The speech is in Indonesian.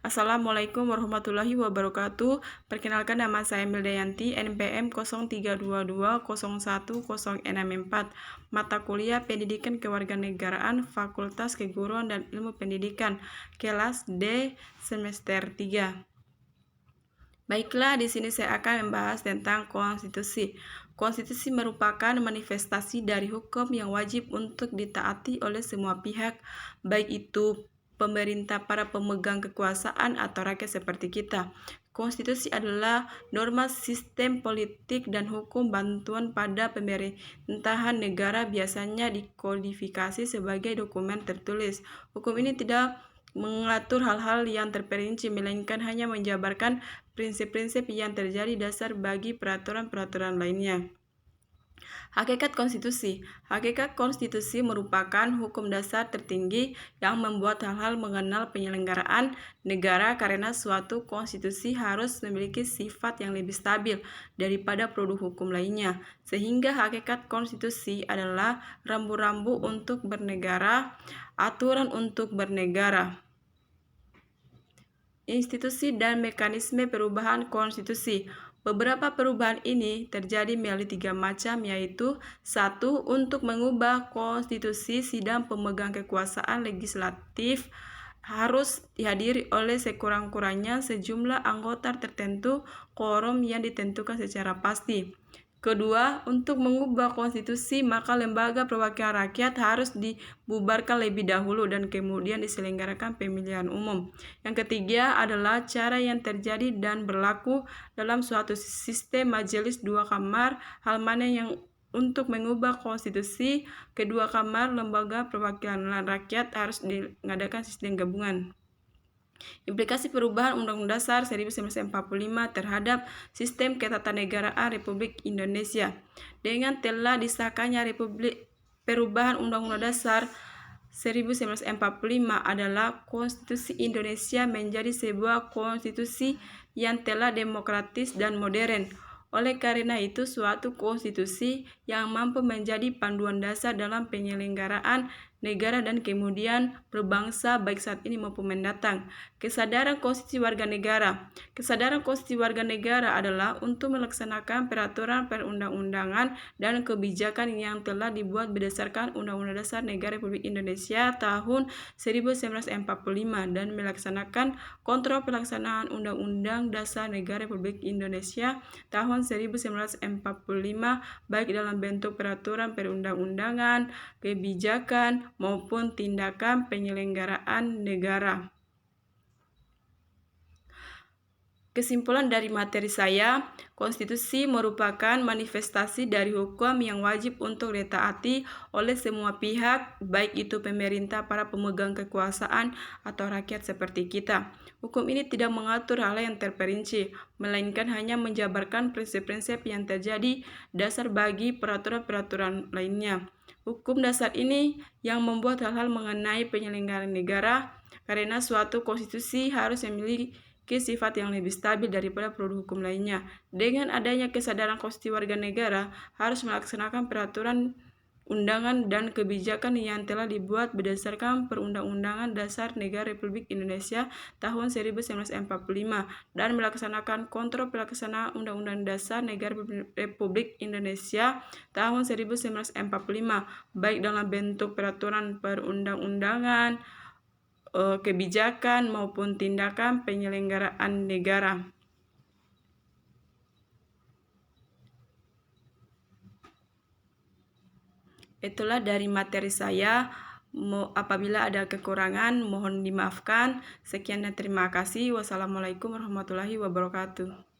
Assalamualaikum warahmatullahi wabarakatuh. Perkenalkan, nama saya Mildayanti, NPM 0322010664, mata kuliah Pendidikan Kewarganegaraan, Fakultas Keguruan dan Ilmu Pendidikan, kelas D semester 3. Baiklah, di sini saya akan membahas tentang konstitusi. Konstitusi merupakan manifestasi dari hukum yang wajib untuk ditaati oleh semua pihak, baik itu pemerintah, para pemegang kekuasaan, atau rakyat seperti kita. Konstitusi adalah norma sistem politik dan hukum bantuan pada pemerintahan negara, biasanya dikodifikasi sebagai dokumen tertulis. Hukum ini tidak mengatur hal-hal yang terperinci, melainkan hanya menjabarkan prinsip-prinsip yang terjadi dasar bagi peraturan-peraturan lainnya. Hakikat konstitusi. Hakikat konstitusi merupakan hukum dasar tertinggi yang membuat hal-hal mengenal penyelenggaraan negara, karena suatu konstitusi harus memiliki sifat yang lebih stabil daripada produk hukum lainnya. Sehingga hakikat konstitusi adalah rambu-rambu untuk bernegara, aturan untuk bernegara. Institusi dan mekanisme perubahan konstitusi. Beberapa perubahan ini terjadi melalui 3 macam, yaitu 1. Untuk mengubah konstitusi, sidang pemegang kekuasaan legislatif harus dihadiri oleh sekurang-kurangnya sejumlah anggota tertentu, quorum yang ditentukan secara pasti. Kedua, untuk mengubah konstitusi, maka lembaga perwakilan rakyat harus dibubarkan lebih dahulu dan kemudian diselenggarakan pemilihan umum. Yang ketiga adalah cara yang terjadi dan berlaku dalam suatu sistem majelis dua kamar, hal mana yang untuk mengubah konstitusi kedua kamar lembaga perwakilan rakyat harus mengadakan sistem gabungan. Implikasi perubahan Undang-Undang Dasar 1945 terhadap sistem ketatanegaraan Republik Indonesia. Dengan telah disahkannya perubahan Undang-Undang Dasar 1945 adalah konstitusi Indonesia menjadi sebuah konstitusi yang telah demokratis dan modern. Oleh karena itu, suatu konstitusi yang mampu menjadi panduan dasar dalam penyelenggaraan negara dan kemudian berbangsa baik saat ini maupun mendatang. Kesadaran konstitusi warga negara. Kesadaran konstitusi warga negara adalah untuk melaksanakan peraturan perundang-undangan dan kebijakan yang telah dibuat berdasarkan Undang-Undang Dasar Negara Republik Indonesia tahun 1945 dan melaksanakan kontrol pelaksanaan Undang-Undang Dasar Negara Republik Indonesia tahun 1945 baik dalam bentuk peraturan perundang-undangan, kebijakan, maupun tindakan penyelenggaraan negara. Kesimpulan dari materi saya, konstitusi merupakan manifestasi dari hukum yang wajib untuk ditaati oleh semua pihak, baik itu pemerintah, para pemegang kekuasaan, atau rakyat seperti kita. Hukum ini tidak mengatur hal yang terperinci, melainkan hanya menjabarkan prinsip-prinsip yang terjadi dasar bagi peraturan-peraturan lainnya. Hukum dasar ini yang membuat hal-hal mengenai penyelenggaraan negara, karena suatu konstitusi harus memiliki sifat yang lebih stabil daripada produk hukum lainnya. Dengan adanya kesadaran konstitusi warga negara harus melaksanakan peraturan undangan dan kebijakan yang telah dibuat berdasarkan Perundang-Undangan Dasar Negara Republik Indonesia tahun 1945 dan melaksanakan kontrol pelaksanaan Undang-Undang Dasar Negara Republik Indonesia tahun 1945 baik dalam bentuk peraturan perundang-undangan, kebijakan, maupun tindakan penyelenggaraan negara. Itulah dari materi saya. Apabila ada kekurangan, mohon dimaafkan. Sekian dan terima kasih. Wassalamualaikum warahmatullahi wabarakatuh.